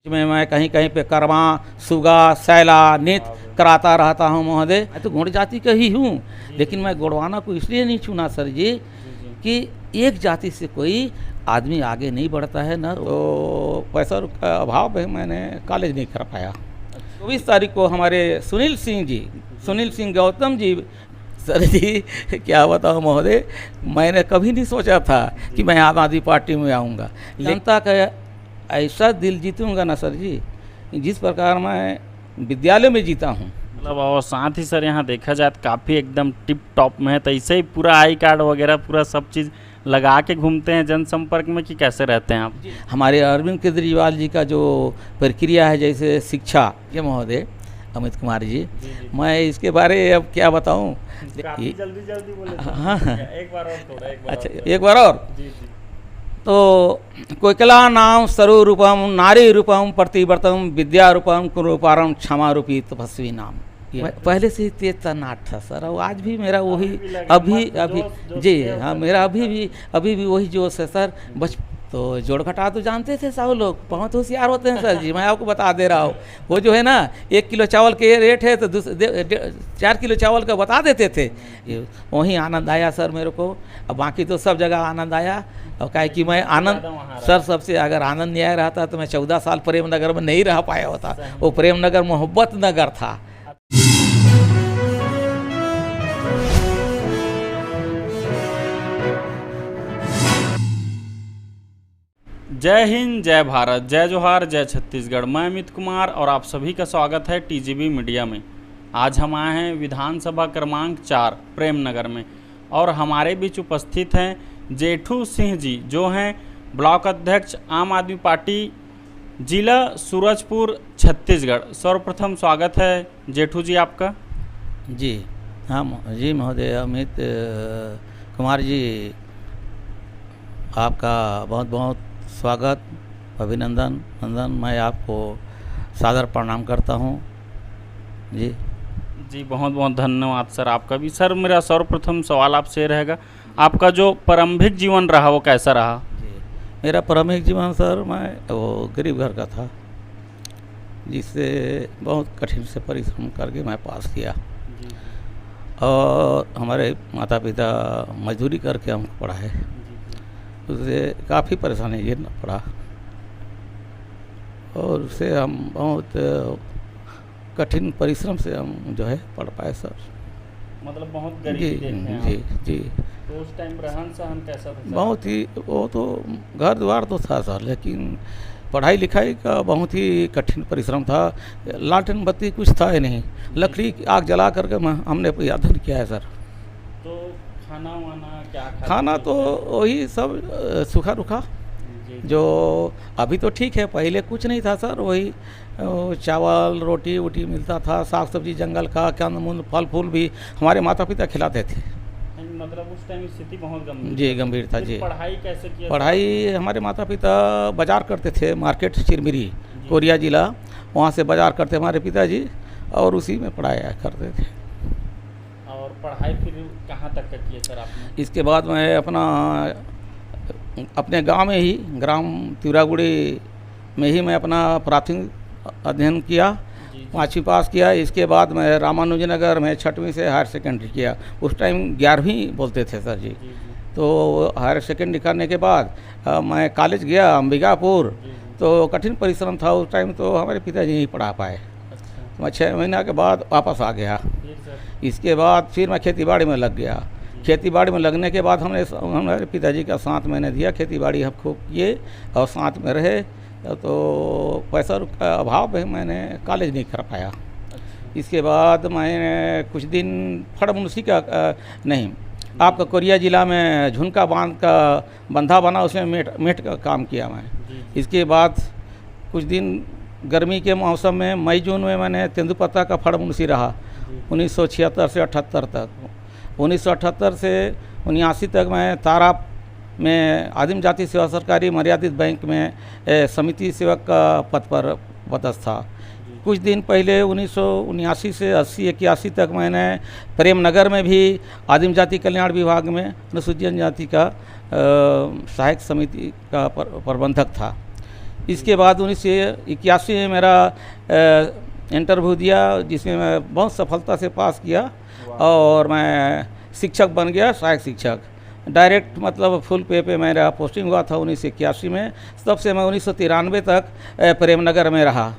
मैं कहीं कहीं पे कर्मा, सुगा, सैला, नित कराता रहता हूँ महोदय। मैं तो गुण जाति का ही हूँ, लेकिन मैं गुणवाना को इसलिए नहीं चुना सर जी कि एक जाति से कोई आदमी आगे नहीं बढ़ता है ना, तो पैसा का अभाव में मैंने कॉलेज नहीं कर पाया। 24 तारीख को हमारे सुनील सिंह गौतम जी सर जी क्या बताऊँ महोदय, मैंने कभी नहीं सोचा था कि मैं आम आदमी पार्टी में आऊँगा। जनता का ऐसा दिल जीतूँगा ना सर जी, जिस प्रकार मैं विद्यालय में जीता हूँ। मतलब और साथ ही सर यहाँ देखा जाए तो काफ़ी एकदम टिप टॉप में है, तो ऐसे ही पूरा आई कार्ड वगैरह पूरा सब चीज़ लगा के घूमते हैं जनसंपर्क में कि कैसे रहते हैं आप? हमारे अरविंद केजरीवाल जी का जो प्रक्रिया है, जैसे शिक्षा ये महोदय अमित कुमार जी, मैं इसके बारे अब क्या बताऊं। जल्दी बोले। हाँ एक बार और थोड़ा अच्छा एक बार और। जी तो कोकिला नाम सरु रूपम नारी रूपम प्रतिवर्तम विद्या रूपम कुरूपारम क्षमा रूपी तपस्वी नाम। पहले से ही तेज तन्नाट था सर, और आज भी मेरा वही अभी जी हाँ, मेरा अभी भी वही जोश है सर। तो जोड़ घटा तो जानते थे साहू लोग, बहुत होशियार होते हैं सर जी। मैं आपको बता दे रहा हूँ, वो जो है ना 1 किलो चावल के रेट है तो 4 किलो चावल का बता देते थे। वहीं आनंद आया सर मेरे को, अब बाकी तो सब जगह आनंद आया। और क्या कि मैं आनंद सर सबसे अगर आनंद नहीं आया रहता तो मैं 14 साल प्रेम नगर में नहीं रह पाया होता। वो प्रेम नगर मोहब्बत नगर था। जय हिंद, जय भारत, जय जोहार, जय छत्तीसगढ़। मैं अमित कुमार और आप सभी का स्वागत है टीजीबी मीडिया में। आज हम आए हैं विधानसभा क्रमांक 4 प्रेम नगर में, और हमारे बीच उपस्थित हैं जेठू सिंह जी, जो हैं ब्लॉक अध्यक्ष आम आदमी पार्टी जिला सूरजपुर छत्तीसगढ़। सर्वप्रथम स्वागत है जेठू जी आपका। जी हाँ जी महोदय अमित कुमार जी, आपका बहुत बहुत स्वागत, अभिनंदन नंदन। मैं आपको सादर प्रणाम करता हूँ जी। बहुत बहुत धन्यवाद सर आपका भी। सर मेरा सर्वप्रथम सवाल आपसे रहेगा, आपका जो प्रारंभिक जीवन रहा वो कैसा रहा? जी मेरा प्रारंभिक जीवन सर, मैं वो गरीब घर का था, जिससे बहुत कठिन से परिश्रम करके मैं पास किया। और हमारे माता पिता मजदूरी करके हमको पढ़ाए, उससे काफ़ी परेशानी झेलना पड़ा, और उससे हम बहुत कठिन परिश्रम से हम जो है पढ़ पाए सर। मतलब बहुत गरीब जी। तो उस टाइम रहन सहन कैसा था? बहुत ही, वो तो घर द्वार तो था सर, लेकिन पढ़ाई लिखाई का बहुत ही कठिन परिश्रम था। लालटेन बत्ती कुछ था ही नहीं, लकड़ी की आग जला करके हमने यादन किया है सर। तो खाना वाना क्या खाना तो वही सब सूखा रूखा, जो अभी तो ठीक है, पहले कुछ नहीं था सर। वही चावल रोटी वोटी मिलता था, साग सब्जी जंगल का, कंदमूल फल फूल भी हमारे माता पिता खिलाते थे। मतलब उस टाइम स्थिति बहुत गंभीर जी गंभीर था जी। पढ़ाई कैसे किया? पढ़ाई हमारे माता पिता बाजार करते थे, मार्केट चिरमिरी कोरिया जिला, वहाँ से बाजार करते हमारे पिताजी, और उसी में पढ़ाया करते थे। और पढ़ाई फिर कहाँ तक का किया सर आपने? इसके बाद मैं अपने गांव में ही, ग्राम तिवरागुड़ी में ही मैं अपना प्राथमिक अध्ययन किया, 5वीं पास किया। इसके बाद मैं रामानुजनगर में 6वीं से हायर सेकेंडरी किया। उस टाइम 11वीं बोलते थे सर जी। तो हायर सेकेंडरी करने के बाद मैं कॉलेज गया अंबिकापुर, तो कठिन परिश्रम था उस टाइम, तो हमारे पिताजी नहीं पढ़ा पाए। तो मैं 6 महीना के बाद वापस आ गया। इसके बाद फिर मैं खेतीबाड़ी में लग गया। खेतीबाड़ी में लगने के बाद हमारे पिताजी का साथ मैंने दिया, खेतीबाड़ी हम खूब किए और साथ में रहे। तो पैसा का अभाव में मैंने कॉलेज नहीं कर पाया। इसके बाद मैंने कुछ दिन फड़मुंशी का नहीं, आपका कोरिया ज़िला में झुनका बांध का बंधा बना, उसमें मेट का काम किया मैं। इसके बाद कुछ दिन गर्मी के मौसम में मई जून में मैंने तेंदुपत्ता का फड़मुंशी रहा, 1976 से 78 तक। 1978 से 79 तक मैं तारा में आदिम जाति सेवा सरकारी मर्यादित बैंक में समिति सेवक का पद पर पदस्थ था। कुछ दिन पहले 1979 से 80-81 तक मैंने प्रेम नगर में भी आदिम जाति कल्याण विभाग में अनुसूचित जनजाति का सहायक समिति का प्रबंधक था। इसके बाद 1981 में मेरा इंटरव्यू दिया, जिसमें मैं बहुत सफलता से पास किया और मैं शिक्षक बन गया, सहायक शिक्षक। डायरेक्ट मतलब फुल पे मेरा पोस्टिंग हुआ था 1981 में। तब से मैं 1993 तक प्रेमनगर में रहा,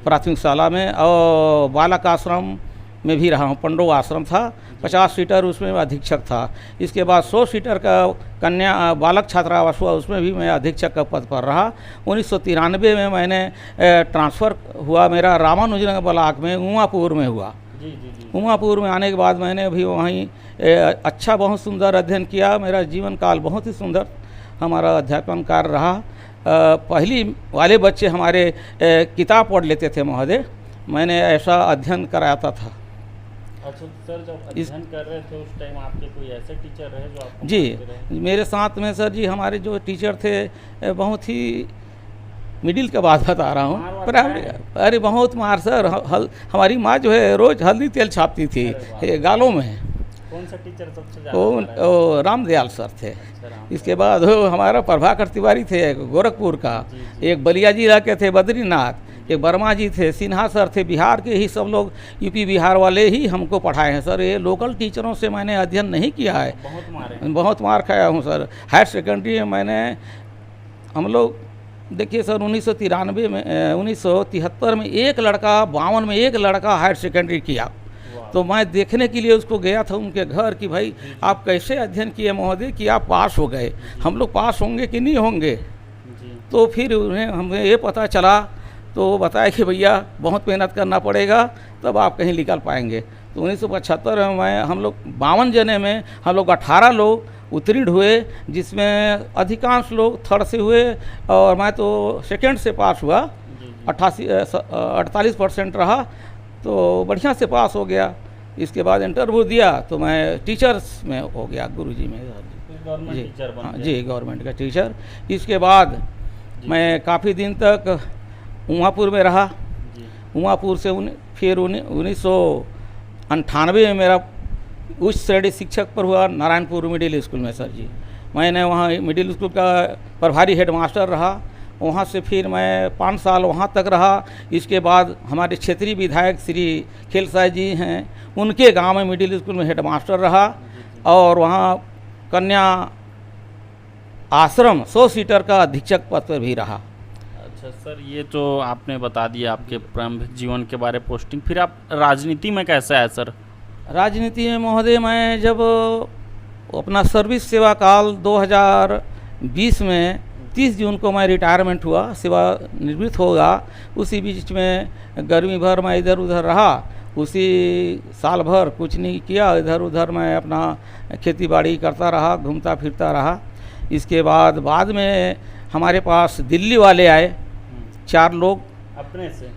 प्राथमिक शाला में, और बालक आश्रम में भी रहा हूँ। पंडो आश्रम था, 50 सीटर, उसमें मैं अधीक्षक था। इसके बाद 100 सीटर का कन्या बालक छात्रावास हुआ, उसमें भी मैं अधीक्षक का पद पर रहा। 1993 में मैंने ट्रांसफ़र हुआ मेरा रामानुजनगर ब्लॉक में उमापुर में हुआ। उमापुर में आने के बाद मैंने भी वहीं अच्छा बहुत सुंदर अध्ययन किया। मेरा जीवन काल बहुत ही सुंदर हमारा अध्यापन कार्य रहा। पहली वाले बच्चे हमारे किताब पढ़ लेते थे महोदय, मैंने ऐसा अध्ययन कराता था। अच्छा सर, जब अध्ययन कर रहे थे उस टाइम आपके कोई ऐसे टीचर रहे जो आपको जी मारते रहे? मेरे साथ में सर जी हमारे जो टीचर थे बहुत ही मिडिल का बात बता रहा हूँ, पर अरे बहुत मार सर। हमारी माँ जो है रोज़ हल्दी तेल छापती थी गालों में। कौन सा टीचर सबसे ज़्यादा? वो रामदयाल सर थे। इसके बाद वो हमारा प्रभाकर तिवारी थे गोरखपुर का, एक बलिया जिला के थे बद्रीनाथ, एक वर्मा जी थे, सिन्हा सर थे, बिहार के ही सब लोग, यूपी बिहार वाले ही हमको पढ़ाए हैं सर। ये लोकल टीचरों से मैंने अध्ययन नहीं किया है। बहुत मार खाया हूँ सर। हायर सेकेंडरी में मैंने, हम लोग देखिए सर 1993 में 1973 में एक लड़का 52 में एक लड़का हायर सेकेंडरी किया। तो मैं देखने के लिए उसको गया था उनके घर कि भाई आप कैसे अध्ययन किए महोदय कि आप पास हो गए, हम लोग पास होंगे कि नहीं होंगे। तो फिर उन्हें हमें ये पता चला, तो वो बताया कि भैया बहुत मेहनत करना पड़ेगा तब आप कहीं निकल पाएंगे। तो 1975 में हम लोग 52 जने में हम लोग 18 लोग उत्तीर्ण हुए, जिसमें अधिकांश लोग थर्ड से हुए और मैं तो सेकंड से पास हुआ। 48% रहा, तो बढ़िया से पास हो गया। इसके बाद इंटरव्यू दिया तो मैं टीचर्स में हो गया, गुरुजी में जी। हाँ जी, गवर्नमेंट का टीचर। इसके बाद मैं काफ़ी दिन तक उमापुर में रहा। उमापुर से फिर 1998 में मेरा उच्च श्रेणी शिक्षक पर हुआ नारायणपुर मिडिल स्कूल में सर जी। मैंने वहाँ मिडिल स्कूल का प्रभारी हेडमास्टर रहा। वहाँ से फिर मैं 5 साल वहाँ तक रहा। इसके बाद हमारे क्षेत्रीय विधायक श्री खेलसाई जी हैं, उनके गांव में मिडिल स्कूल में हेडमास्टर रहा और वहाँ कन्या आश्रम 100 सीटर का अधीक्षक पद पर भी रहा। अच्छा सर, ये तो आपने बता दिया आपके प्रारंभिक जीवन के बारे पोस्टिंग। फिर आप राजनीति में कैसे आए सर? राजनीति में महोदय मैं जब अपना सर्विस सेवा काल 2020 में 30 जून को मैं रिटायरमेंट हुआ, सेवानिवृत्त होगा। उसी बीच में गर्मी भर मैं इधर उधर रहा, उसी साल भर कुछ नहीं किया, इधर उधर मैं अपना खेती बाड़ी करता रहा, घूमता फिरता रहा। इसके बाद में हमारे पास दिल्ली वाले आए, 4 लोग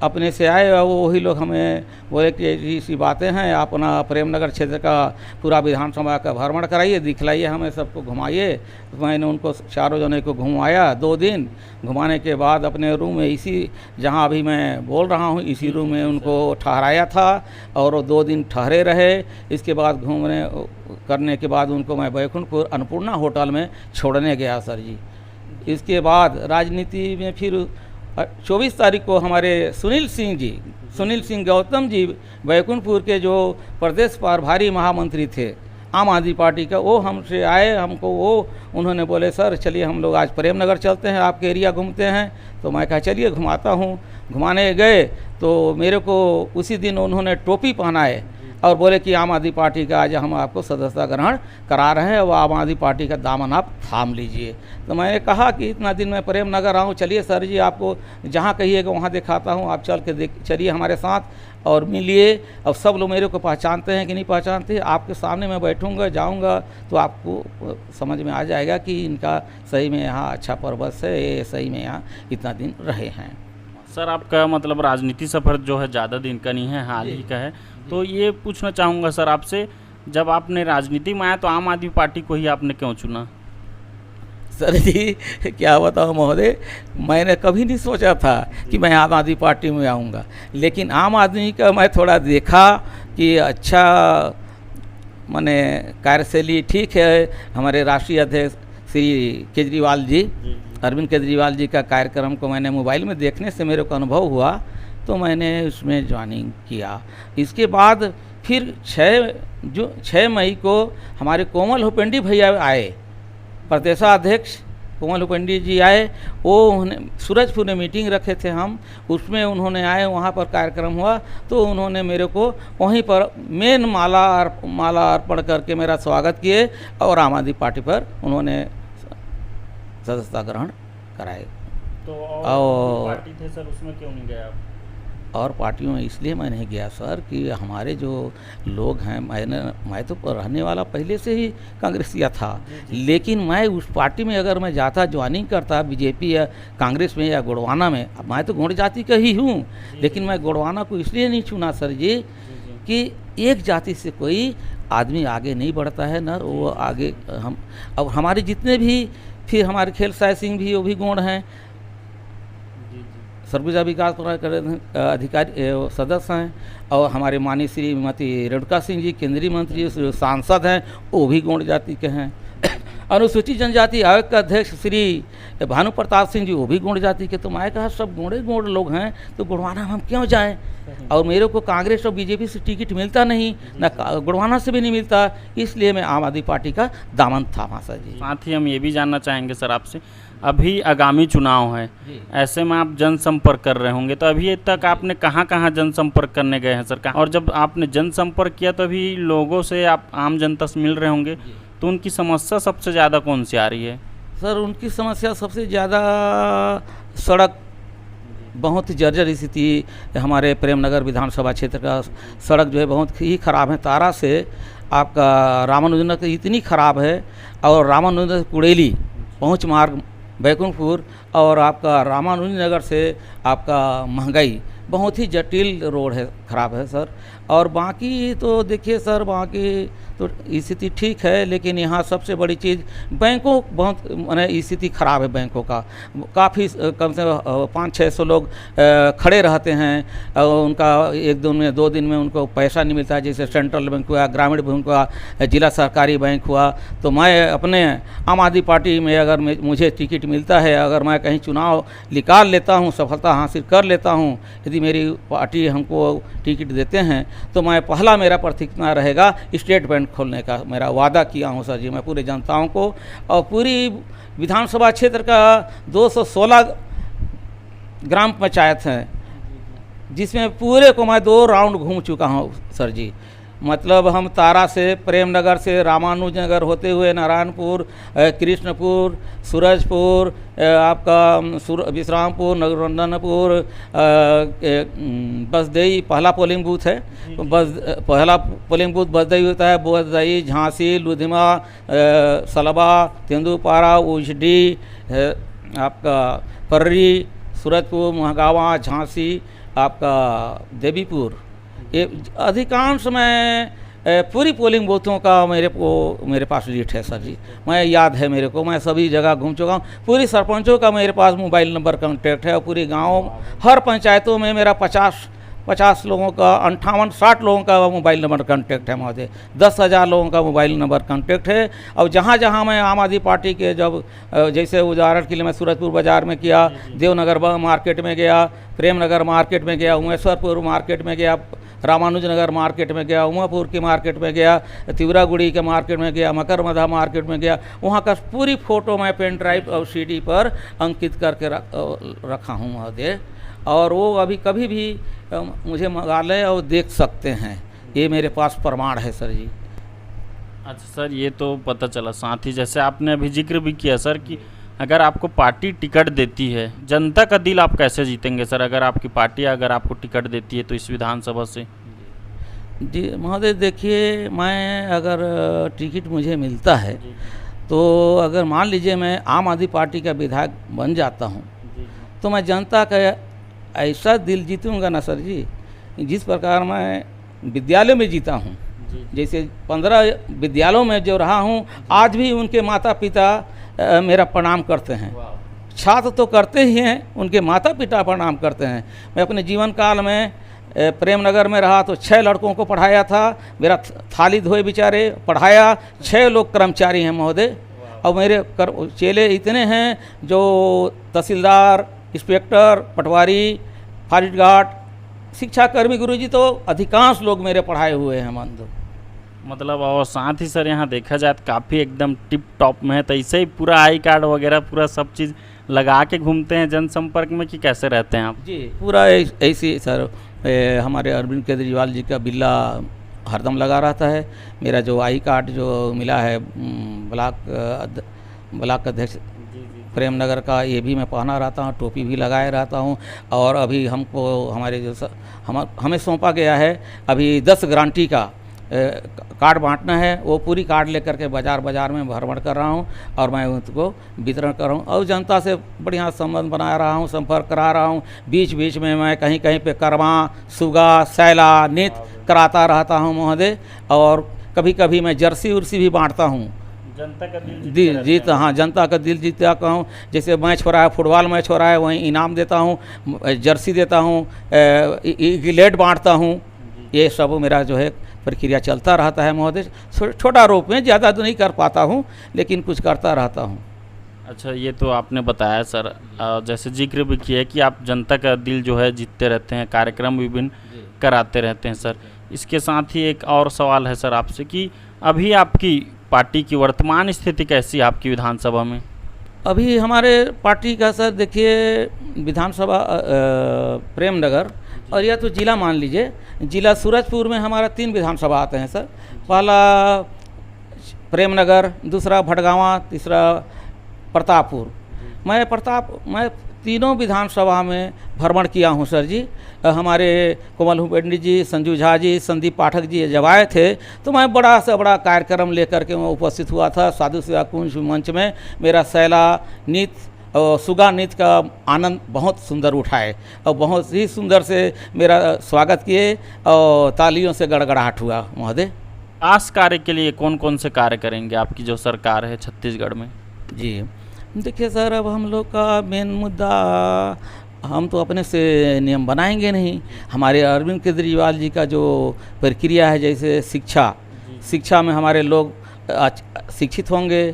अपने से आए और वही लोग हमें बोले कि ऐसी बातें हैं, आप अपना प्रेमनगर क्षेत्र का पूरा विधानसभा का भ्रमण कराइए, दिखलाइए, हमें सबको घुमाइए। तो मैंने उनको 4 जने को घुमाया 2 दिन। घुमाने के बाद अपने रूम में, इसी जहां अभी मैं बोल रहा हूं, इसी रूम में उनको ठहराया था और वो 2 दिन ठहरे रहे। इसके बाद घूमने करने के बाद उनको मैं बैकुंठपुर अन्नपूर्णा होटल में छोड़ने गया सर जी। इसके बाद राजनीति में फिर 24 तारीख को हमारे सुनील सिंह गौतम जी बैकुंठपुर के जो प्रदेश प्रभारी महामंत्री थे आम आदमी पार्टी का, वो हमसे आए। हमको उन्होंने बोले सर चलिए हम लोग आज प्रेमनगर चलते हैं, आपके एरिया घूमते हैं। तो मैं कहा चलिए घुमाता हूँ। घुमाने गए तो मेरे को उसी दिन उन्होंने टोपी पहनाए और बोले कि आम आदमी पार्टी का आज हम आपको सदस्यता ग्रहण करा रहे हैं, वो आम आदमी पार्टी का दामन आप थाम लीजिए। तो मैंने कहा कि इतना दिन मैं प्रेमनगर आऊँ, चलिए सर जी आपको जहाँ कहिएगा वहाँ दिखाता हूँ, आप चल के चलिए हमारे साथ और मिलिए। अब सब लोग मेरे को पहचानते हैं कि नहीं पहचानते, आपके सामने मैं बैठूँगा, जाऊँगा तो आपको समझ में आ जाएगा कि इनका सही में यहाँ अच्छा पर्वत है, ये सही में यहाँ इतना दिन रहे हैं। सर आपका मतलब राजनीति सफ़र जो है ज़्यादा दिन का नहीं है, हाल ही का है। तो ये पूछना चाहूँगा सर आपसे, जब आपने राजनीति में आया तो आम आदमी पार्टी को ही आपने क्यों चुना? सर जी क्या बताऊँ महोदय, मैंने कभी नहीं सोचा था कि मैं आम आदमी पार्टी में आऊँगा, लेकिन आम आदमी का मैं थोड़ा देखा कि अच्छा माने कार्यशैली ठीक है। हमारे राष्ट्रीय अध्यक्ष श्री केजरीवाल जी अरविंद केजरीवाल जी का कार्यक्रम को मैंने मोबाइल में देखने से मेरे को अनुभव हुआ, तो मैंने उसमें ज्वाइनिंग किया। इसके बाद फिर 6 मई को हमारे कोमल हुपेंडी भैया आए, प्रदेशाध्यक्ष कोमल हुपेंडी जी आए। वो सूरजपुर में मीटिंग रखे थे हम, उसमें उन्होंने आए, वहाँ पर कार्यक्रम हुआ, तो उन्होंने मेरे को वहीं पर मेन माला अर्पण करके मेरा स्वागत किए और आम आदमी पार्टी पर उन्होंने सदस्यता ग्रहण कराए। तो और पार्टी थे सर, उसमें क्यों नहीं गए आप? और पार्टियों में इसलिए मैं नहीं गया सर कि हमारे जो लोग हैं, मैं तो रहने वाला पहले से ही कांग्रेसिया था, लेकिन मैं उस पार्टी में अगर मैं जाता, ज्वाइनिंग करता बीजेपी या कांग्रेस में या गोंडवाना में, मैं तो गोंड जाति का ही हूँ, लेकिन मैं गोंडवाना को इसलिए नहीं चुना सर जी कि एक जाति से कोई आदमी आगे नहीं बढ़ता है न वो आगे। हम अब हमारे जितने भी, फिर हमारे खेल साय सिंह भी, वो भी गोंड हैं, सरगुजा विकास अधिकारी सदस्य हैं, और हमारे माननीय श्रीमती रेणुका सिंह जी केंद्रीय मंत्री सांसद हैं, वो भी गोंड जाति के हैं। अनुसूचित जनजाति आयोग का अध्यक्ष श्री भानु प्रताप सिंह जी, वो भी गोंड जाति के। तो मैं कहा सब गोंड लोग हैं, तो गोंडवाना हम क्यों जाएं? और मेरे को कांग्रेस और बीजेपी से टिकट मिलता नहीं, न गोंडवाना से भी नहीं मिलता, इसलिए मैं आम आदमी पार्टी का दामन थामा सर जी। साथ ही हम ये भी जानना चाहेंगे सर आपसे, अभी आगामी चुनाव है, ऐसे में आप जनसंपर्क कर रहे होंगे, तो अभी तक आपने कहाँ कहाँ जनसंपर्क करने गए हैं सर? और जब आपने जनसंपर्क किया तो अभी लोगों से आप आम जनता से मिल रहे होंगे, तो उनकी समस्या सबसे ज़्यादा कौन सी आ रही है? सर उनकी समस्या सबसे ज़्यादा सड़क, बहुत जर्जर स्थिति हमारे प्रेमनगर विधानसभा क्षेत्र का सड़क जो है बहुत ही ख़राब है। तारा से आपका रामानुजनगर इतनी ख़राब है, और रामानुजनगर कुड़ेली पहुँच मार्ग बैकुंठपुर, और आपका रामानुजनगर से आपका महंगाई, बहुत ही जटिल रोड है, ख़राब है सर। और बाकी तो देखिए सर, बाकी तो स्थिति ठीक है, लेकिन यहाँ सबसे बड़ी चीज़ बैंकों, बहुत माने स्थिति ख़राब है बैंकों का। काफ़ी कम से 500-600 लोग खड़े रहते हैं, और उनका 1-2 दिन में उनको पैसा नहीं मिलता, जैसे सेंट्रल बैंक हुआ, ग्रामीण बैंक हुआ, जिला सहकारी बैंक हुआ। तो मैं अपने आम आदमी पार्टी में अगर मुझे टिकट मिलता है, अगर मैं कहीं चुनाव निकाल लेता हूँ, सफलता हासिल कर लेता हूँ, यदि मेरी पार्टी हमको टिकट देते हैं, तो मैं पहला मेरा प्राथमिकता रहेगा स्टेट बैंक खोलने का। मेरा वादा किया हूं सर जी मैं पूरे जनताओं को, और पूरी विधानसभा क्षेत्र का 216 ग्राम पंचायत हैं, जिसमें पूरे को मैं 2 राउंड घूम चुका हूं सर जी। मतलब हम तारा से, प्रेमनगर से, रामानुजनगर होते हुए नारायणपुर, कृष्णपुर, सूरजपुर, आपका विश्रामपुर, नगरनंदनपुर, बसदई पहला पोलिंग बूथ है, पहला पोलिंग बूथ बसदई होता है, बसदई, झांसी, लुधिमा, सलबा, तेंदुपारा, उजडी, आपका पर्री, सूरजपुर, महगावा, झांसी, आपका देवीपुर, ये अधिकांश मैं पूरी पोलिंग बूथों का मेरे पास लिस्ट है सर जी। मैं याद है मेरे को, मैं सभी जगह घूम चुका हूँ। पूरी सरपंचों का मेरे पास मोबाइल नंबर कॉन्टैक्ट है, और पूरे गाँव हर पंचायतों में मेरा 50 लोगों का, 58-60 लोगों का मोबाइल नंबर कॉन्टैक्ट है महोदय। 10,000 लोगों का मोबाइल नंबर कॉन्टैक्ट है। और जहाँ जहाँ मैं आम आदमी पार्टी के, जब जैसे उदाहरण के लिए मैं सूरजपुर बाज़ार में किया, देवनगर मार्केट में गया, प्रेमनगर मार्केट में गया, उमेश्वरपुर मार्केट में गया, रामानुजनगर मार्केट में गया, उमापुर की मार्केट में गया, तिवरागुड़ी के मार्केट में गया, मकरमधा मार्केट में गया, वहाँ का पूरी फ़ोटो मैं पेन ड्राइव और CD पर अंकित करके रखा हूँ महोदय। और वो अभी कभी भी मुझे मंगा लें और देख सकते हैं, ये मेरे पास प्रमाण है सर जी। अच्छा सर, ये तो पता चला। साथ ही जैसे आपने अभी जिक्र भी किया सर कि अगर आपको पार्टी टिकट देती है, जनता का दिल आप कैसे जीतेंगे सर? अगर आपकी पार्टी अगर आपको टिकट देती है तो इस विधानसभा से? जी महोदय, देखिए मैं अगर टिकट मुझे मिलता है, तो अगर मान लीजिए मैं आम आदमी पार्टी का विधायक बन जाता हूँ, तो मैं जनता का ऐसा दिल जीतूँगा ना सर जी, जिस प्रकार मैं विद्यालय में जीता हूँ। जैसे 15 विद्यालयों में जो रहा हूँ, आज भी उनके माता पिता मेरा प्रणाम करते हैं। छात्र तो करते ही हैं, उनके माता पिता प्रणाम करते हैं। मैं अपने जीवन काल में प्रेमनगर में रहा तो 6 लड़कों को पढ़ाया था, मेरा थाली धोए बेचारे पढ़ाया। 6 लोग कर्मचारी हैं महोदय, और मेरे चेले इतने हैं जो तहसीलदार, इंस्पेक्टर, पटवारी, फॉरेस्ट गार्ड, शिक्षाकर्मी, गुरुजी तो अधिकांश लोग मेरे पढ़ाए हुए हैं मान दो। मतलब और साथ ही सर यहाँ देखा जाए तो काफ़ी एकदम टिप टॉप में है, तो ऐसे ही पूरा आई कार्ड वगैरह पूरा सब चीज़ लगा के घूमते हैं जनसंपर्क में कि कैसे रहते हैं आप? जी पूरा ऐसी सर हमारे अरविंद केजरीवाल जी का बिल्ला हरदम लगा रहता है। मेरा जो आई कार्ड जो मिला है ब्लॉक अध्यक्ष प्रेम नगर का, ये भी मैं पहना रहता हूँ, टोपी भी लगाए रहता हूँ। और अभी हमको हमारे जो हमें सौंपा गया है अभी 10 गारंटी का कार्ड बांटना है, वो पूरी कार्ड लेकर के बाज़ार में भ्रमण कर रहा हूँ और मैं उनको वितरण कर रहा हूँ और जनता से बढ़िया संबंध बना रहा हूँ, संपर्क करा रहा हूँ। बीच बीच में मैं कहीं कहीं पे करमा, सुगा, सैला, नित कराता रहता हूँ महोदय। और कभी कभी मैं जर्सी उर्सी भी बांटता हूँ। जनता का दिल जीत हाँ, जनता का दिल जीतता कहूँ। जैसे मैच हो रहा है, फुटबॉल मैच हो रहा है, वहीं इनाम देता हूँ, जर्सी देता हूँ, गिलेट बांटता हूँ। ये सब मेरा जो है प्रक्रिया चलता रहता है महोदय। छोटा रूप में, ज़्यादा तो नहीं कर पाता हूँ लेकिन कुछ करता रहता हूँ। अच्छा, ये तो आपने बताया सर, जैसे जिक्र भी किया है कि आप जनता का दिल जो है जीतते रहते हैं, कार्यक्रम विभिन्न कराते रहते हैं सर। इसके साथ ही एक और सवाल है सर आपसे कि अभी आपकी पार्टी की वर्तमान स्थिति कैसी है आपकी विधानसभा में? अभी हमारे पार्टी का सर देखिए विधानसभा प्रेम नगर और या तो जिला मान लीजिए, जिला सूरजपुर में हमारा 3 विधानसभा आते हैं सर। पहला प्रेम नगर, दूसरा भटगांवा, तीसरा प्रतापपुर। मैं तीनों विधानसभा में भ्रमण किया हूं सर जी। हमारे कोमल पंडित जी, संजू झा जी, संदीप पाठक जी जब आए थे तो मैं बड़ा से बड़ा कार्यक्रम लेकर के मैं उपस्थित हुआ था। साधु सेवा कुंज मंच में मेरा सैला नृत्य और सुगा नृत्य का आनंद बहुत सुंदर उठाए और बहुत ही सुंदर से मेरा स्वागत किए और तालियों से गड़गड़ाहट हुआ महोदय। विकास कार्य के लिए कौन कौन से कार्य करेंगे आपकी जो सरकार है छत्तीसगढ़ में? जी देखिए सर, अब हम लोग का मेन मुद्दा, हम तो अपने से नियम बनाएंगे नहीं। हमारे अरविंद केजरीवाल जी का जो प्रक्रिया है, जैसे शिक्षा में हमारे लोग शिक्षित होंगे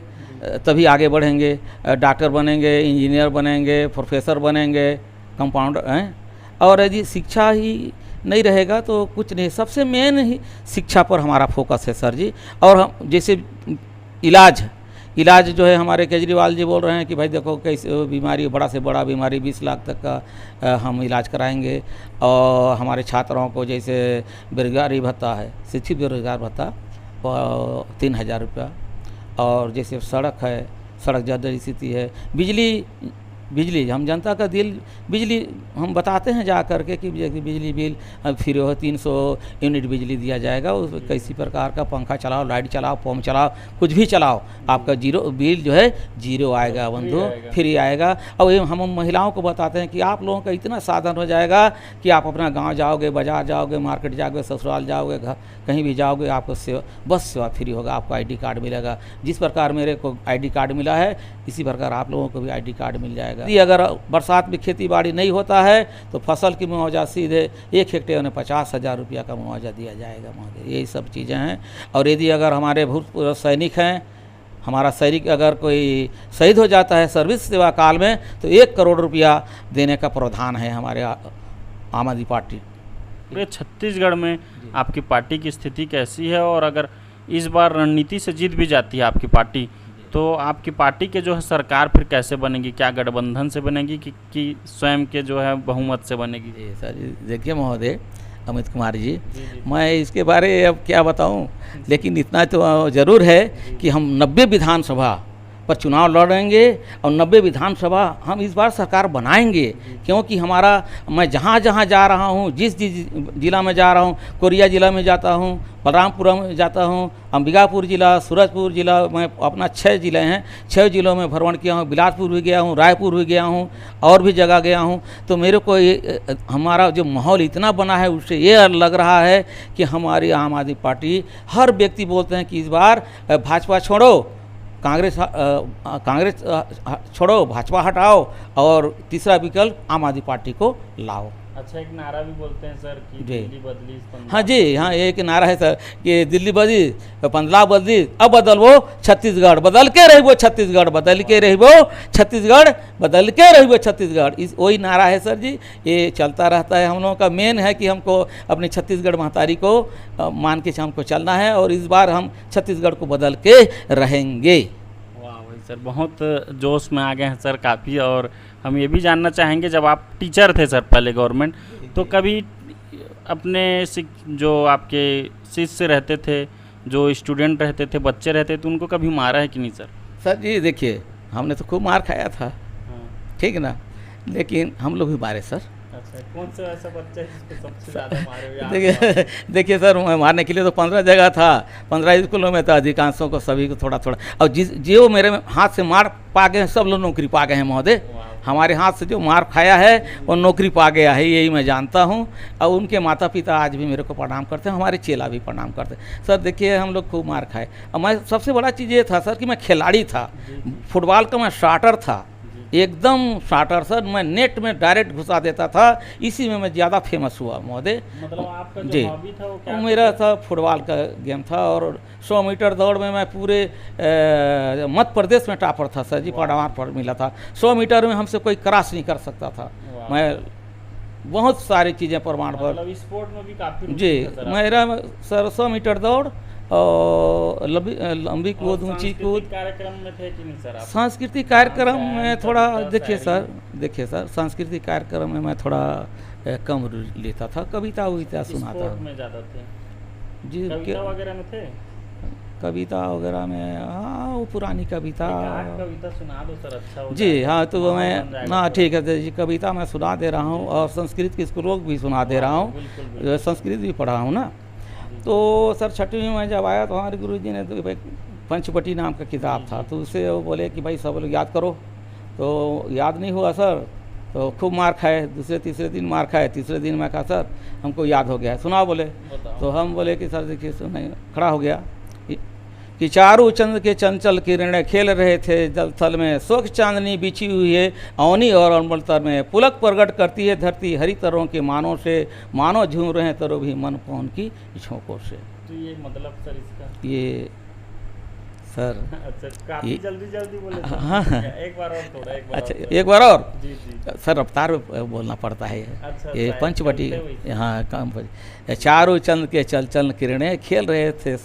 तभी आगे बढ़ेंगे, डॉक्टर बनेंगे, इंजीनियर बनेंगे, प्रोफेसर बनेंगे, कंपाउंडर हैं। और यदि शिक्षा ही नहीं रहेगा तो कुछ नहीं। सबसे मेन ही शिक्षा पर हमारा फोकस है सर जी। और हम जैसे इलाज जो है, हमारे केजरीवाल जी बोल रहे हैं कि भाई देखो कैसे बीमारी, बड़ा से बड़ा बीमारी 20 लाख तक का हम इलाज कराएंगे। और हमारे छात्रों को जैसे बेरोजगारी भत्ता है, शिक्षित बेरोजगार भत्ता 3000 रुपया। और जैसे सड़क है, सड़क ज़्यादा स्थिति है, बिजली हम जनता का दिल, बिजली हम बताते हैं जा कर के कि बिजली बिल फ्री हो, 300 यूनिट बिजली दिया जाएगा। उस किसी प्रकार का पंखा चलाओ, लाइट चलाओ, पंप चलाओ, कुछ भी चलाओ, आपका बिल जो है जीरो आएगा बंधु, फ्री आएगा। और हम महिलाओं को बताते हैं कि आप लोगों का इतना साधन हो जाएगा कि आप अपना गाँव जाओगे, बाजार जाओगे, मार्केट जाओगे, ससुराल जाओगे, कहीं भी जाओगे, आपको बस सेवा फ्री होगा, आपको ID कार्ड मिलेगा। जिस प्रकार मेरे को ID कार्ड मिला है इसी प्रकार आप लोगों को भी ID कार्ड मिल जाएगा। यदि अगर बरसात में खेती बाड़ी नहीं होता है तो फसल की मुआवजा सीधे 1 हेक्टेयर में 50,000 रुपया का मुआवजा दिया जाएगा महोदय। यही सब चीज़ें हैं। और यदि अगर हमारे भूतपूर्व सैनिक हैं, हमारा सैनिक अगर कोई शहीद हो जाता है सर्विस सेवा काल में तो 1 करोड़ रुपया देने का प्रावधान है हमारे आम आदमी पार्टी। पूरे छत्तीसगढ़ में आपकी पार्टी की स्थिति कैसी है? और अगर इस बार रणनीति से जीत भी जाती है आपकी पार्टी तो आपकी पार्टी के जो है सरकार फिर कैसे बनेगी? क्या गठबंधन से बनेगी कि स्वयं के जो है बहुमत से बनेगी? जी सर, देखिए महोदय अमित कुमार जी, मैं इसके बारे अब क्या बताऊं, लेकिन इतना तो ज़रूर है कि हम 90 विधानसभा पर चुनाव लड़ेंगे और 90 विधानसभा हम इस बार सरकार बनाएंगे। क्योंकि मैं जहाँ जहाँ जा रहा हूँ, जिस जिला में जा रहा हूँ, कोरिया जिला में जाता हूँ, बलरामपुर में जाता हूँ, अंबिकापुर जिला, सूरजपुर जिला, मैं अपना 6 जिले हैं, 6 जिलों में भ्रमण किया हूँ। बिलासपुर भी गया हूँ, रायपुर भी गया हूँ और भी जगह गया हूँ। तो मेरे को हमारा जो माहौल इतना बना है उससे ये लग रहा है कि हमारी आम आदमी पार्टी, हर व्यक्ति बोलते हैं कि इस बार भाजपा छोड़ो, कांग्रेस छोड़ो, भाजपा हटाओ और तीसरा विकल्प आम आदमी पार्टी को लाओ। अच्छा, एक नारा भी बोलते हैं सर कि जी। दिल्ली बदली हाँ जी, हाँ एक नारा है सर कि दिल्ली बदली पंजाब बदली अब बदल वो छत्तीसगढ़, बदल के रही वो छत्तीसगढ़, बदल के रही वो छत्तीसगढ़, बदल के रही वो छत्तीसगढ़, इस वही नारा है सर जी। ये चलता रहता है। हम लोगों का मेन है कि हमको अपनी छत्तीसगढ़ महतारी को मान के हमको चलना है और इस बार हम छत्तीसगढ़ को बदल के रहेंगे। वाह भाई सर, बहुत जोश में आ गए हैं सर काफ़ी। और हम ये भी जानना चाहेंगे, जब आप टीचर थे सर पहले गवर्नमेंट, तो कभी अपने जो आपके शिष्य रहते थे, जो स्टूडेंट रहते थे, बच्चे रहते थे, उनको कभी मारा है कि नहीं सर? सर जी देखिए, हमने तो खूब मार खाया था, हाँ। ठीक है ना, लेकिन हम लोग भी मारे सर। अच्छा, कौन सा ऐसा बच्चा है जिसको सबसे ज़्यादा मारे हो? देखिए सर, मैं मारने के लिए तो 15 जगह था, 15 स्कूलों में था, अधिकांशों को सभी को थोड़ा थोड़ा, और जो मेरे हाथ से मार पा गए हैं सब लोग नौकरी पा गए हैं महोदय। हमारे हाथ से जो मार खाया है वो नौकरी पा गया है, यही मैं जानता हूँ। और उनके माता पिता आज भी मेरे को प्रणाम करते हैं, हमारे चेला भी प्रणाम करते हैं। सर देखिए, हम लोग खूब मार खाए। और मैं सबसे बड़ा चीज़ ये था सर कि मैं खिलाड़ी था, फुटबॉल का मैं शाटर था, एकदम शाटर सर। मैं नेट में डायरेक्ट घुसा देता था, इसी में मैं ज़्यादा फेमस हुआ महोदय। मतलब आपका जी, जो हॉबी था वो क्या मेरा था फुटबॉल का गेम था। और 100 मीटर दौड़ में मैं पूरे मध्य प्रदेश में टॉपर था सर जी, प्रमाण पर मिला था। 100 मीटर में हमसे कोई क्रॉस नहीं कर सकता था। मैं बहुत सारी चीज़ें प्रमाण पर, मतलब स्पोर्ट में भी काफ़ी जी मेरा सर 100 मीटर दौड़ और लंबी कूद, ऊंची कूद। कार्यक्रम में थे कि नहीं सर आप? सांस्कृतिक कार्यक्रम में थोड़ा देखिए सर, सांस्कृतिक कार्यक्रम में मैं थोड़ा कम लेता था, कविता उविता सुनाता स्पोर्ट में ज़्यादा थे जी। कविता वगैरह में थे? कविता वगैरह में हाँ, वो पुरानी कविता। कविता सुना दो सर, अच्छा हो जी जाएगा। हाँ, तो मैं जाएगा हाँ थोड़ा। ठीक है जी, कविता मैं सुना दे रहा हूँ और संस्कृत के श्लोक भी सुना दे रहा हूँ, बिल्कुल, बिल्कुल। संस्कृत भी पढ़ा हूँ ना। तो सर 6वीं में जब आया तो हमारे गुरुजी ने तो भाई पंचवटी नाम का किताब था, तो उससे वो बोले कि भाई सब लोग याद करो। तो याद नहीं हुआ सर, तो खूब मार खाए। दूसरे तीसरे दिन मार खाए। तीसरे दिन मैं कहा सर हमको याद हो गया है, सुनाओ बोले। तो हम बोले कि सर देखिए सुनाइए। खड़ा हो गया कि चारू चंद्र के चंचल किरणें खेल रहे थे जल थल में, स्वच्छ चांदनी बिछी हुई है अवनी और अम्बलतर में, पुलक प्रगट करती है धरती हरी तरों के मानों से, मानो झूम रहे तरो भी मन पवन की झोंकों से। तो ये मतलब सर इसका ये सर अच्छा, काफी जल्दी बोले सर। हाँ। एक बार और थोड़ा, एक बार अच्छा और एक बार और जी जी। सर रफ्तार में बोलना पड़ता है अच्छा, ये अच्छा, पंचवटी। चलते हुए। हाँ काम चारों चंद्र के चल चल किरणें खेल रहे थे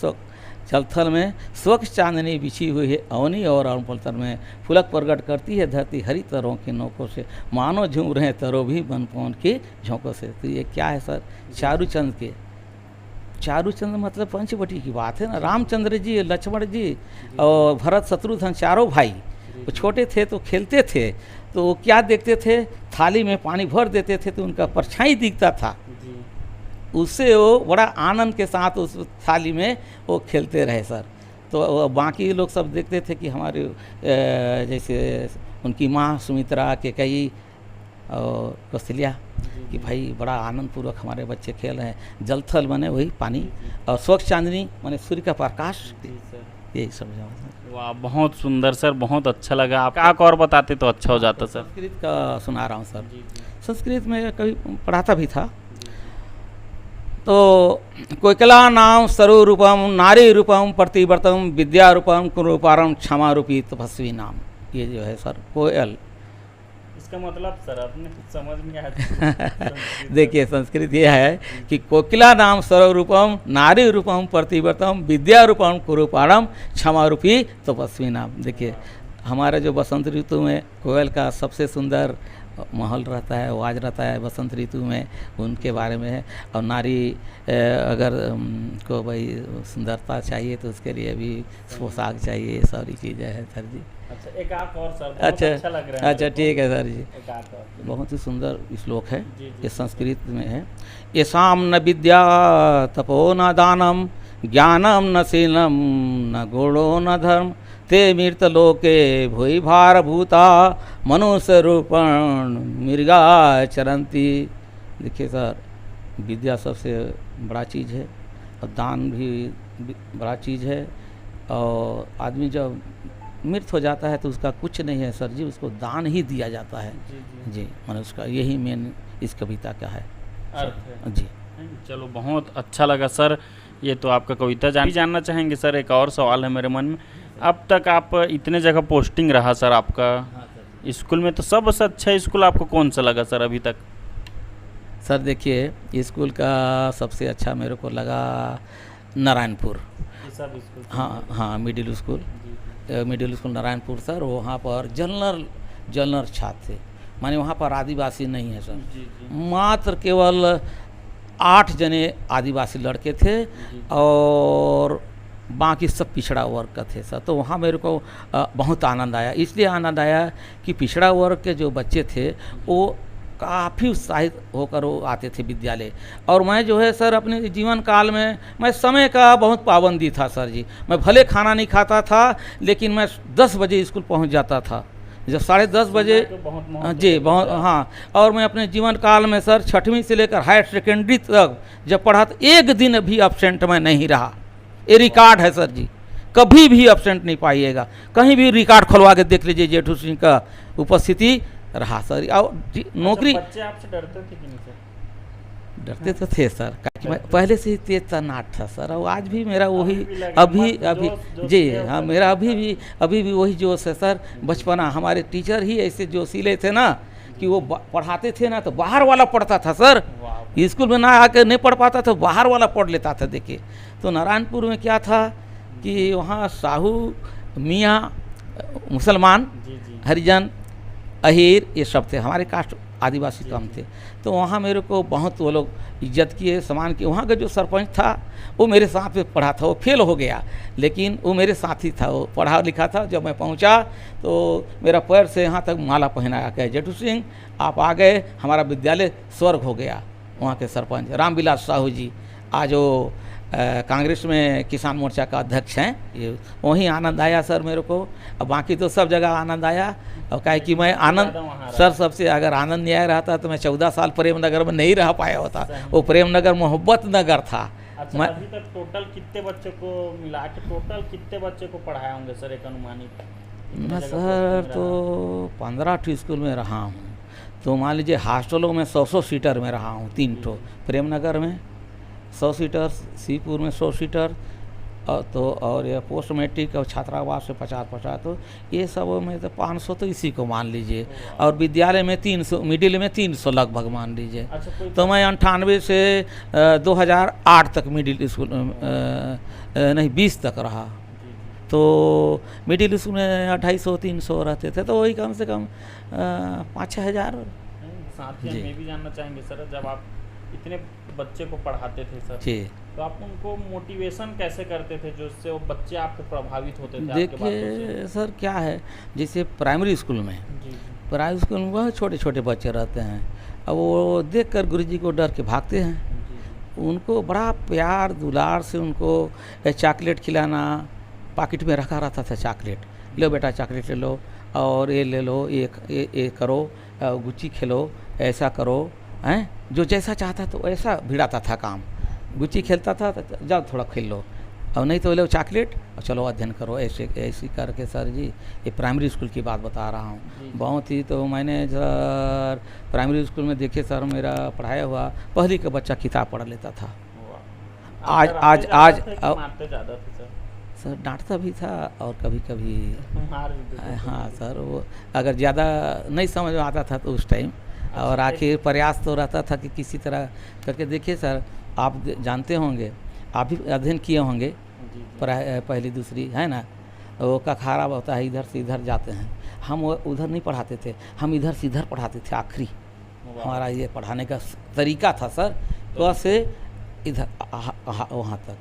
चलथल में, स्वच्छ चांदनी बिछी हुई है अवनी और अम्बलतर में, पुलक प्रगट करती है धरती हरी तरों के नोकों से, मानो झूम रहे तरो भी बन पवन के झोंकों से। तो ये क्या है सर, चारूचंद के, चारूचंद मतलब पंचवटी की बात है ना। रामचंद्र जी, लक्ष्मण जी और भरत शत्रुघ्न चारों भाई वो छोटे थे तो खेलते थे, तो वो क्या देखते थे, थाली में पानी भर देते थे तो उनका परछाई दिखता था, उससे वो बड़ा आनंद के साथ उस थाली में वो खेलते रहे सर। तो बाकी लोग सब देखते थे कि हमारे जैसे उनकी माँ सुमित्रा के कई और कौशल्या कि भाई बड़ा आनंद पूर्वक हमारे बच्चे खेल रहे हैं। जलथल माने वही पानी और स्वच्छ चांदनी माने सूर्य का प्रकाश, यही समझा। वाह, बहुत सुंदर सर, बहुत अच्छा लगा। आप और बताते तो अच्छा हो जाता सर। संस्कृत का सुना रहा हूँ सर। संस्कृत में कभी पढ़ाता भी था। तो कोकिला नाम स्वरूपम नारी रूपम प्रतिवर्तम विद्या रूपम कुरूपारम क्षमा रूपी तपस्वी नाम। ये जो है सर कोयल, इसका मतलब सर आपने समझ में आया? देखिए संस्कृत ये है कि कोकिला नाम स्वरूपम नारी रूपम प्रतिवर्तम विद्या रूपम कुरूपारम क्षमा रूपी तपस्वी नाम। देखिए हमारे जो बसंत ऋतु में कोयल का सबसे सुंदर माहौल रहता है, आवाज़ रहता है बसंत ऋतु में, उनके बारे में है। और नारी अगर को भाई सुंदरता चाहिए तो उसके लिए भी पोशाक चाहिए, सारी चीज़ें हैं सर जी। अच्छा, एक आप और सर, बहुत अच्छा लग रहा है। अच्छा ठीक है सर जी, एक आप और। बहुत ही सुंदर श्लोक है, जी। ये संस्कृत में है। येषां न विद्या तपो न दानम ज्ञानम न शीलम न गुणो न धर्म ते मृतलोके भूई भारभूता मनुष्य रूपण मृगा चरंती। देखिए सर, विद्या सबसे बड़ा चीज़ है और दान भी बड़ा चीज़ है। और आदमी जब मृत हो जाता है तो उसका कुछ नहीं है सर जी, उसको दान ही दिया जाता है जी। मैंने उसका यही मेन इस कविता का है अर्थ है। जी। चलो बहुत अच्छा लगा सर, ये तो आपका कविता जानना चाहेंगे सर। एक और सवाल है मेरे मन में, अब तक आप इतने जगह पोस्टिंग रहा सर आपका स्कूल में, तो सबसे अच्छा स्कूल आपको कौन सा लगा सर अभी तक? सर देखिए, स्कूल का सबसे अच्छा मेरे को लगा नारायणपुर। सब स्कूल? हाँ मिडिल स्कूल नारायणपुर सर। वहाँ पर जनरल छात्र थे, माने वहाँ पर आदिवासी नहीं है सर। जी। मात्र केवल 8 जने आदिवासी लड़के थे और बाकी सब पिछड़ा वर्ग का थे सर। तो वहाँ मेरे को बहुत आनंद आया। इसलिए आनंद आया कि पिछड़ा वर्ग के जो बच्चे थे वो काफ़ी उत्साहित होकर वो आते थे विद्यालय। और मैं जो है सर अपने जीवन काल में मैं समय का बहुत पाबंदी था सर जी। मैं भले खाना नहीं खाता था, लेकिन मैं 10 बजे स्कूल पहुंच जाता था। जब 10:30 बजे जी बहुत हाँ। और मैं अपने जीवन काल में सर 6वीं से लेकर हायर सेकेंडरी तक जब पढ़ा तो एक दिन भी अब्सेंट मैं नहीं रहा। ये रिकॉर्ड है सर जी, कभी भी अब्सेंट नहीं पाइएगा। कहीं भी रिकॉर्ड खुलवा के देख लीजिए, जेठू सिंह का उपस्थिति रहा सर। और नौकरी बच्चे आपसे डरते थे कि नहीं सर? डरते तो थे सर, क्योंकि मैं पहले से ही तेज तनाट था सर। और आज भी मेरा वही अभी जी हाँ, मेरा अभी भी वही जोश है सर। बचपना हमारे टीचर ही ऐसे जोशीले थे ना कि वो पढ़ाते थे ना तो बाहर वाला पढ़ता था सर। स्कूल में ना आकर नहीं पढ़ पाता तो बाहर वाला पढ़ लेता था। देखिए तो नारायणपुर में क्या था कि वहाँ साहू मियाँ मुसलमान हरिजन अहीर ये सब थे, हमारे कास्ट आदिवासी कम थे। तो वहाँ मेरे को बहुत वो लोग इज्जत किए, सम्मान किए। वहाँ का जो सरपंच था वो मेरे साथ में पढ़ा था, वो फेल हो गया लेकिन वो मेरे साथ ही था, वो पढ़ा लिखा था। जब मैं पहुँचा तो मेरा पैर से यहाँ तक माला पहनाया, कहे जेठू सिंह आप आ गए, हमारा विद्यालय स्वर्ग हो गया। वहाँ के सरपंच रामविलास साहू जी आज वो कांग्रेस में किसान मोर्चा का अध्यक्ष हैं। ये वहीं आनंद आया सर मेरे को। अब बाकी तो सब जगह आनंद आया। और कहे कि मैं आनंद सर सबसे अगर आनंद नहीं आया रहता तो मैं 14 साल प्रेम नगर में नहीं रह पाया होता। वो प्रेम नगर मोहब्बत नगर था। अच्छा, मैं अभी तक टोटल कितने बच्चों को मिला के टोटल कितने बच्चे को पढ़ाया होंगे सर एक अनुमानित? मैं सर तो 15 स्कूल में रहा हूँ। तो मान लीजिए हॉस्टलों में 100 सीटर में रहा हूँ। 3 ठो प्रेम नगर में 100 सीटर, सीपुर में 100 सीटर, और ये पोस्ट मैट्रिक और छात्रावास से 50-50। तो ये सब में तो 500 तो इसी को मान लीजिए। और विद्यालय में 300, मिडिल में 300 लगभग मान लीजिए। अच्छा, तो मैं 98 से 2008 तक मिडिल स्कूल नहीं 20 तक रहा। तो मिडिल स्कूल में 250-300 रहते थे, तो वही कम से कम 5-6 हज़ार। साथ ही हम ये भी जानना चाहेंगे सर, जब आप इतने बच्चे को पढ़ाते थे सर जी, तो आप उनको मोटिवेशन कैसे करते थे जिससे वो बच्चे आपसे प्रभावित होते थे? देखिए सर क्या है, जैसे प्राइमरी स्कूल में प्राइमरी स्कूल में बहुत छोटे छोटे बच्चे रहते हैं। अब वो देख कर गुरुजी को डर के भागते हैं। उनको बड़ा प्यार दुलार से उनको चॉकलेट खिलाना, पॉकेट में रखा रहता था चॉकलेट, लो बेटा चॉकलेट ले लो, और ये ले लो, ये करो, गुच्ची खेलो, ऐसा करो हैं। जो जैसा चाहता तो ऐसा भिड़ाता था काम। गुच्ची खेलता था तो जाओ थोड़ा खेल लो, और नहीं तो लो चॉकलेट और चलो अध्ययन करो। ऐसे करके सर जी, ये प्राइमरी स्कूल की बात बता रहा हूँ। बहुत ही तो मैंने सर प्राइमरी स्कूल में देखे सर, मेरा पढ़ाया हुआ पहली का बच्चा किताब पढ़ लेता था। आज सर डांटता भी था और कभी कभी हाँ सर, वो अगर ज़्यादा नहीं समझ में आता था तो उस टाइम, और आखिर प्रयास तो रहता था कि किसी तरह करके। देखिए सर आप जानते होंगे, आप भी अध्ययन किए होंगे पहली दूसरी है ना, वो कखारा होता है, इधर से इधर जाते हैं। हम उधर नहीं पढ़ाते थे, हम इधर से इधर पढ़ाते थे। आखिरी हमारा ये पढ़ाने का तरीका था सर, क से इधर वहाँ तक,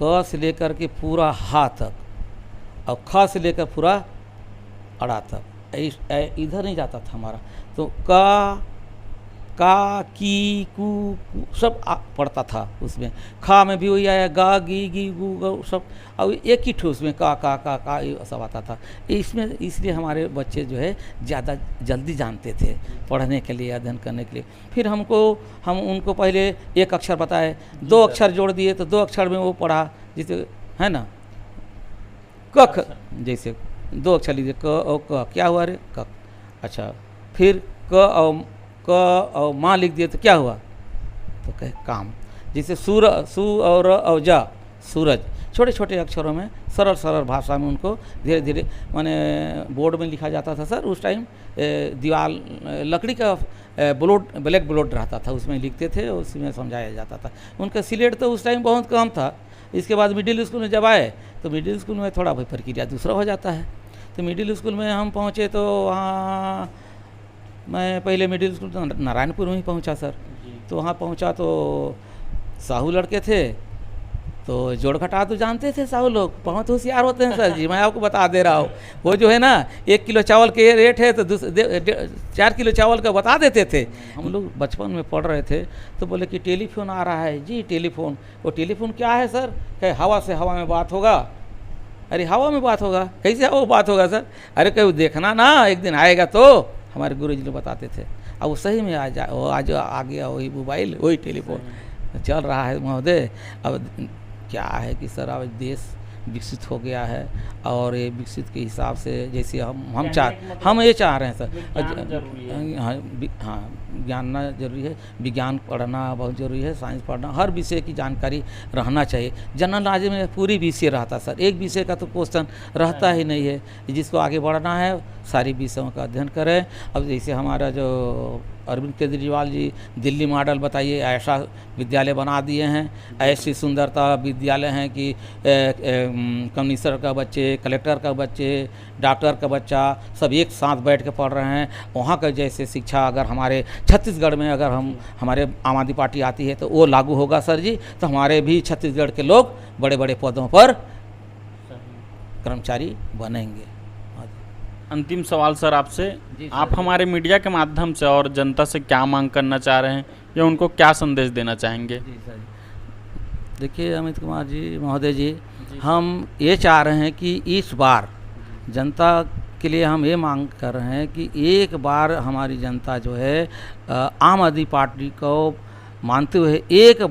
क से लेकर के पूरा हा तक, और ख से लेकर पूरा अड़ा तक, इधर नहीं जाता था हमारा। तो का की कू सब पढ़ता था उसमें। खा में भी वही आया, गा गी गी गू गौ सब, और एक ही ठो उसमें का सब आता था। इसमें इसलिए हमारे बच्चे जो है ज़्यादा जल्दी जानते थे पढ़ने के लिए, अध्ययन करने के लिए। फिर हम उनको पहले एक अक्षर बताए, 2 अक्षर जोड़ दिए तो 2 अक्षर में वो पढ़ा, जैसे है ना कख, जैसे 2 अक्षर लीजिए क और क, क्या हुआ रे कक। अच्छा, फिर क और क और माँ लिख दिए तो क्या हुआ, तो कहे काम। जैसे सु और जा सूरज, छोटे छोटे अक्षरों में सरल सरल भाषा में उनको धीरे धीरे माने बोर्ड में लिखा जाता था सर। उस टाइम दीवार लकड़ी का ब्लैक बोर्ड रहता था, उसमें लिखते थे, उसी में समझाया जाता था। उनका सिलेट तो उस टाइम बहुत कम था। इसके बाद मिडिल स्कूल में जब आए तो मिडिल स्कूल में थोड़ा भाई प्रक्रिया दूसरा हो जाता है। तो मिडिल स्कूल में हम पहुँचे तो वहाँ मैं पहले मिडिल स्कूल तो नारायणपुर में ही पहुँचा सर। तो वहाँ पहुँचा तो साहू लड़के थे, तो जोड़ घटा तो जानते थे साहू लोग, बहुत होशियार होते हैं सर जी। मैं आपको बता दे रहा हूँ, वो जो है ना 1 किलो चावल के रेट है तो 4 किलो चावल का बता देते थे। हम लोग बचपन में पढ़ रहे थे तो बोले कि टेलीफोन आ रहा है जी, टेलीफोन। वो टेलीफोन क्या है सर? कहे हवा से हवा में बात होगा। अरे हवा में बात होगा, कैसे हवा में बात होगा सर? अरे कहीं देखना ना, एक दिन आएगा तो, हमारे गुरुजी लोग बताते थे। अब वो सही में आज आ गया वही मोबाइल, वही टेलीफोन चल रहा है महोदय। अब क्या है कि सर अब देश विकसित हो गया है और ये विकसित के हिसाब से जैसे हम ये चाह रहे हैं सर। हाँ, जानना जरूरी है, विज्ञान पढ़ना बहुत ज़रूरी है, साइंस पढ़ना, हर विषय की जानकारी रहना चाहिए। जनरल नॉलेज में पूरी विषय रहता सर, एक विषय का तो क्वेश्चन रहता ही नहीं है। जिसको आगे बढ़ना है सारी विषयों का अध्ययन करें। अब जैसे हमारा जो अरविंद केजरीवाल जी दिल्ली मॉडल बताइए, ऐसा विद्यालय बना दिए हैं, ऐसी सुंदरता विद्यालय हैं कि कमिश्नर का बच्चे, कलेक्टर का बच्चे, डॉक्टर का बच्चा सब एक साथ बैठ के पढ़ रहे हैं। वहाँ का जैसे शिक्षा अगर हमारे छत्तीसगढ़ में अगर हमारे आम आदमी पार्टी आती है तो वो लागू होगा सर जी, तो हमारे भी छत्तीसगढ़ के लोग बड़े बड़े पदों पर कर्मचारी बनेंगे। अंतिम सवाल सर आपसे, आप हमारे मीडिया के माध्यम से और जनता से क्या मांग करना चाह रहे हैं या उनको क्या संदेश देना चाहेंगे? जी सर, देखिए अमित कुमार जी महोदय जी, हम ये चाह रहे हैं कि इस बार जनता के लिए हम ये मांग कर रहे हैं कि एक बार हमारी जनता जो है आम आदमी पार्टी को मानते हुए एक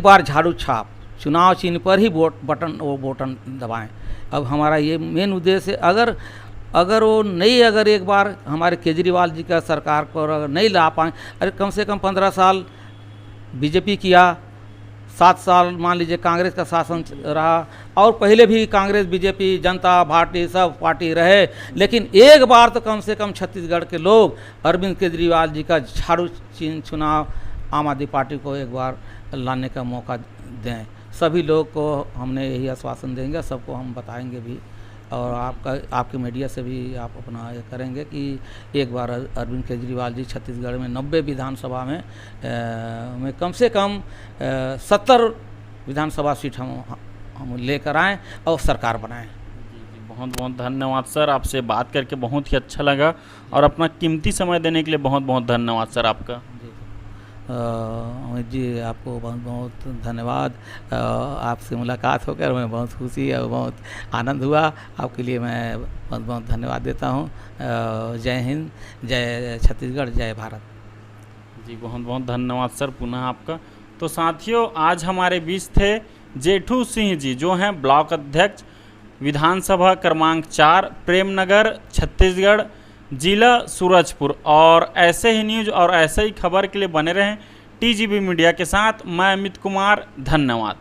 बार झाड़ू छाप चुनाव चिन्ह पर ही बटन दबाएं। अब हमारा ये मेन उद्देश्य है। अगर वो नहीं, अगर एक बार हमारे केजरीवाल जी का सरकार को अगर नहीं ला पाए, अरे कम से कम 15 साल बीजेपी किया, 7 साल मान लीजिए कांग्रेस का शासन रहा, और पहले भी कांग्रेस बीजेपी जनता पार्टी सब पार्टी रहे, लेकिन एक बार तो कम से कम छत्तीसगढ़ के लोग अरविंद केजरीवाल जी का झाड़ू चिन्ह चुनाव आम आदमी पार्टी को एक बार लाने का मौका दें। सभी लोग को हमने यही आश्वासन देंगे, सबको हम बताएंगे भी, और आपके मीडिया से भी आप अपना ये करेंगे कि एक बार अरविंद केजरीवाल जी छत्तीसगढ़ में 90 विधानसभा में कम से कम 70 विधानसभा सीट हम लेकर आएँ और सरकार बनाएं। बहुत बहुत धन्यवाद सर, आपसे बात करके बहुत ही अच्छा लगा और अपना कीमती समय देने के लिए बहुत बहुत धन्यवाद सर आपका। अमित जी आपको बहुत बहुत धन्यवाद। आपसे मुलाकात होकर मैं बहुत खुशी और बहुत आनंद हुआ। आपके लिए मैं बहुत बहुत धन्यवाद देता हूँ। जय हिंद, जय छत्तीसगढ़, जय भारत। जी बहुत बहुत धन्यवाद सर पुनः आपका। तो साथियों, आज हमारे बीच थे जेठू सिंह जी, जो हैं ब्लॉक अध्यक्ष विधानसभा क्रमांक 4 प्रेमनगर छत्तीसगढ़, जिला सूरजपुर। और ऐसे ही न्यूज़ और ऐसे ही खबर के लिए बने रहें टीजीबी मीडिया के साथ। मैं अमित कुमार, धन्यवाद।